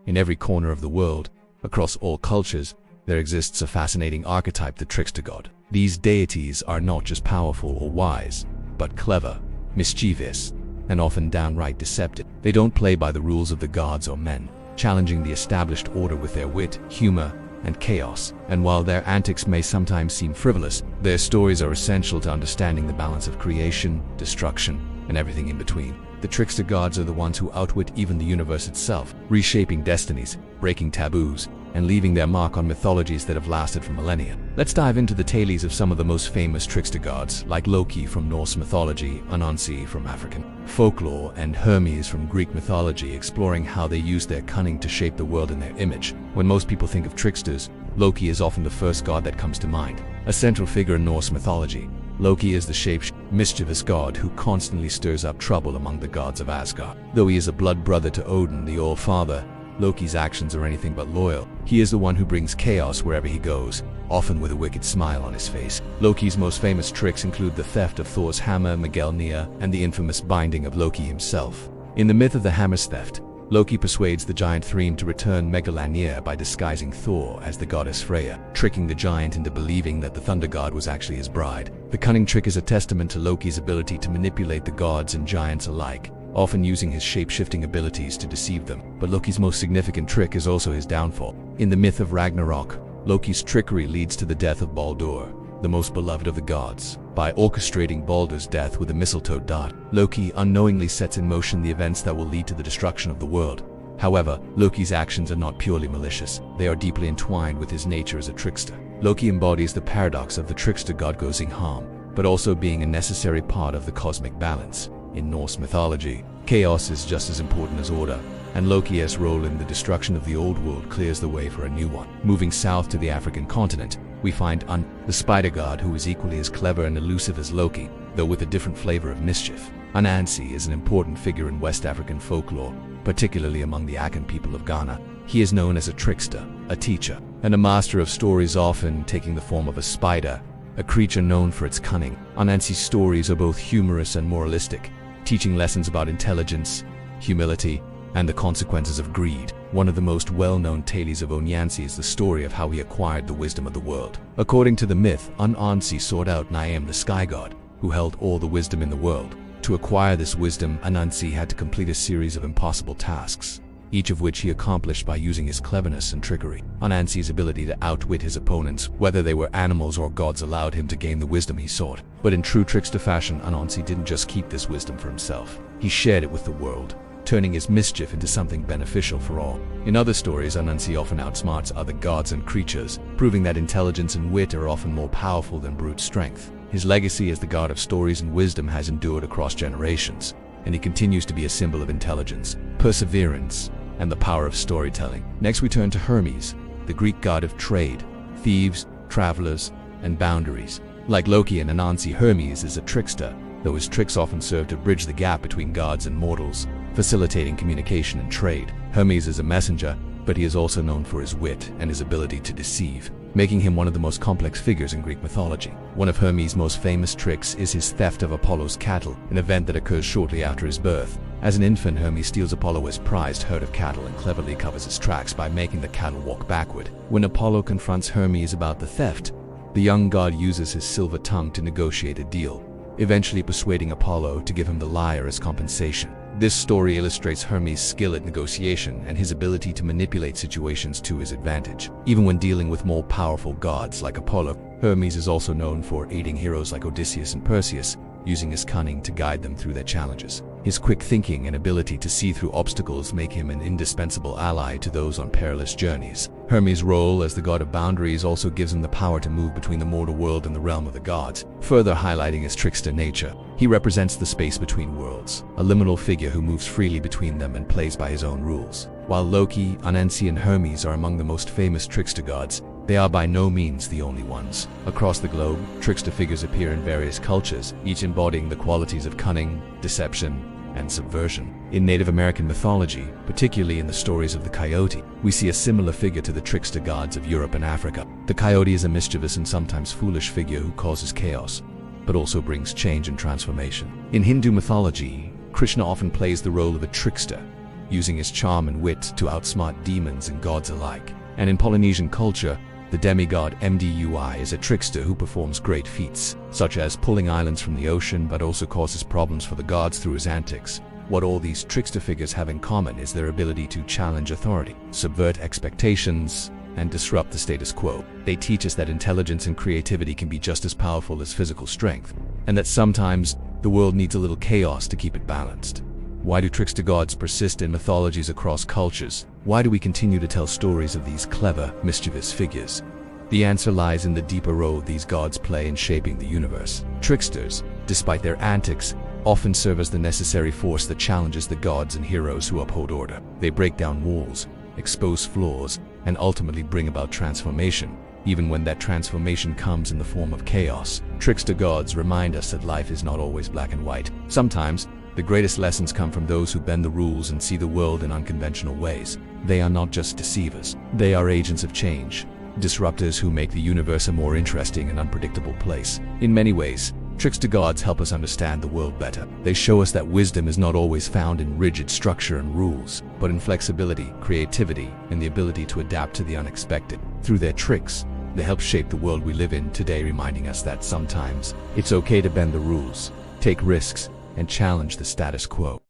In every corner of the world, across all cultures, there exists a fascinating archetype, the trickster god. These deities are not just powerful or wise, but clever, mischievous, and often downright deceptive. They don't play by the rules of the gods or men, challenging the established order with their wit, humor, and chaos. And while their antics may sometimes seem frivolous, their stories are essential to understanding the balance of creation, destruction, and everything in between. The trickster gods are the ones who outwit even the universe itself, reshaping destinies, breaking taboos, and leaving their mark on mythologies that have lasted for millennia. Let's dive into the tales of some of the most famous trickster gods, like Loki from Norse mythology, Anansi from African folklore, and Hermes from Greek mythology, exploring how they used their cunning to shape the world in their image. When most people think of tricksters, Loki is often the first god that comes to mind. A central figure in Norse mythology, Loki is the mischievous god who constantly stirs up trouble among the gods of Asgard. Though he is a blood brother to Odin, the All-Father, Loki's actions are anything but loyal. He is the one who brings chaos wherever he goes, often with a wicked smile on his face. Loki's most famous tricks include the theft of Thor's hammer, Mjolnir, and the infamous binding of Loki himself. In the myth of the hammer's theft, Loki persuades the giant Thrym to return Mjolnir by disguising Thor as the goddess Freya, tricking the giant into believing that the thunder god was actually his bride. The cunning trick is a testament to Loki's ability to manipulate the gods and giants alike, often using his shape-shifting abilities to deceive them. But Loki's most significant trick is also his downfall. In the myth of Ragnarok, Loki's trickery leads to the death of Baldur, the most beloved of the gods. By orchestrating Baldur's death with a mistletoe dart, Loki unknowingly sets in motion the events that will lead to the destruction of the world. However, Loki's actions are not purely malicious. They are deeply entwined with his nature as a trickster. Loki embodies the paradox of the trickster god causing harm, but also being a necessary part of the cosmic balance. In Norse mythology, chaos is just as important as order, and Loki's role in the destruction of the old world clears the way for a new one. Moving south to the African continent, we find the spider god, who is equally as clever and elusive as Loki, though with a different flavor of mischief. Anansi is an important figure in West African folklore, particularly among the Akan people of Ghana. He is known as a trickster, a teacher, and a master of stories, often taking the form of a spider, a creature known for its cunning. Anansi's stories are both humorous and moralistic, teaching lessons about intelligence, humility, and the consequences of greed. One of the most well-known tales of Onyansi is the story of how he acquired the wisdom of the world. According to the myth, Anansi sought out Niam, the sky god, who held all the wisdom in the world. To acquire this wisdom, Anansi had to complete a series of impossible tasks, each of which he accomplished by using his cleverness and trickery. Anansi's ability to outwit his opponents, whether they were animals or gods, allowed him to gain the wisdom he sought. But in true trickster fashion, Anansi didn't just keep this wisdom for himself. He shared it with the world, turning his mischief into something beneficial for all. In other stories, Anansi often outsmarts other gods and creatures, proving that intelligence and wit are often more powerful than brute strength. His legacy as the god of stories and wisdom has endured across generations, and he continues to be a symbol of intelligence, perseverance, and the power of storytelling. Next, we turn to Hermes, the Greek god of trade, thieves, travelers, and boundaries. Like Loki and Anansi, Hermes is a trickster, though his tricks often serve to bridge the gap between gods and mortals, facilitating communication and trade. Hermes is a messenger, but he is also known for his wit and his ability to deceive, making him one of the most complex figures in Greek mythology. One of Hermes' most famous tricks is his theft of Apollo's cattle, an event that occurs shortly after his birth. As an infant, Hermes steals Apollo's prized herd of cattle and cleverly covers his tracks by making the cattle walk backward. When Apollo confronts Hermes about the theft, the young god uses his silver tongue to negotiate a deal, eventually persuading Apollo to give him the lyre as compensation. This story illustrates Hermes' skill at negotiation and his ability to manipulate situations to his advantage. Even when dealing with more powerful gods like Apollo, Hermes is also known for aiding heroes like Odysseus and Perseus, using his cunning to guide them through their challenges. His quick thinking and ability to see through obstacles make him an indispensable ally to those on perilous journeys. Hermes' role as the god of boundaries also gives him the power to move between the mortal world and the realm of the gods, further highlighting his trickster nature. He represents the space between worlds, a liminal figure who moves freely between them and plays by his own rules. While Loki, Anansi, and Hermes are among the most famous trickster gods, they are by no means the only ones. Across the globe, trickster figures appear in various cultures, each embodying the qualities of cunning, deception, and subversion. In Native American mythology, particularly in the stories of the coyote, we see a similar figure to the trickster gods of Europe and Africa. The coyote is a mischievous and sometimes foolish figure who causes chaos, but also brings change and transformation. In Hindu mythology, Krishna often plays the role of a trickster, using his charm and wit to outsmart demons and gods alike. And in Polynesian culture, the demigod Mdui is a trickster who performs great feats, such as pulling islands from the ocean, but also causes problems for the gods through his antics. What all these trickster figures have in common is their ability to challenge authority, subvert expectations, and disrupt the status quo. They teach us that intelligence and creativity can be just as powerful as physical strength, and that sometimes the world needs a little chaos to keep it balanced. Why do trickster gods persist in mythologies across cultures? Why do we continue to tell stories of these clever, mischievous figures? The answer lies in the deeper role these gods play in shaping the universe. Tricksters, despite their antics, often serve as the necessary force that challenges the gods and heroes who uphold order. They break down walls, expose flaws, and ultimately bring about transformation, even when that transformation comes in the form of chaos. Trickster gods remind us that life is not always black and white. Sometimes, the greatest lessons come from those who bend the rules and see the world in unconventional ways. They are not just deceivers. They are agents of change, disruptors who make the universe a more interesting and unpredictable place. In many ways, trickster gods help us understand the world better. They show us that wisdom is not always found in rigid structure and rules, but in flexibility, creativity, and the ability to adapt to the unexpected. Through their tricks, they help shape the world we live in today, reminding us that sometimes it's okay to bend the rules, take risks, and challenge the status quo.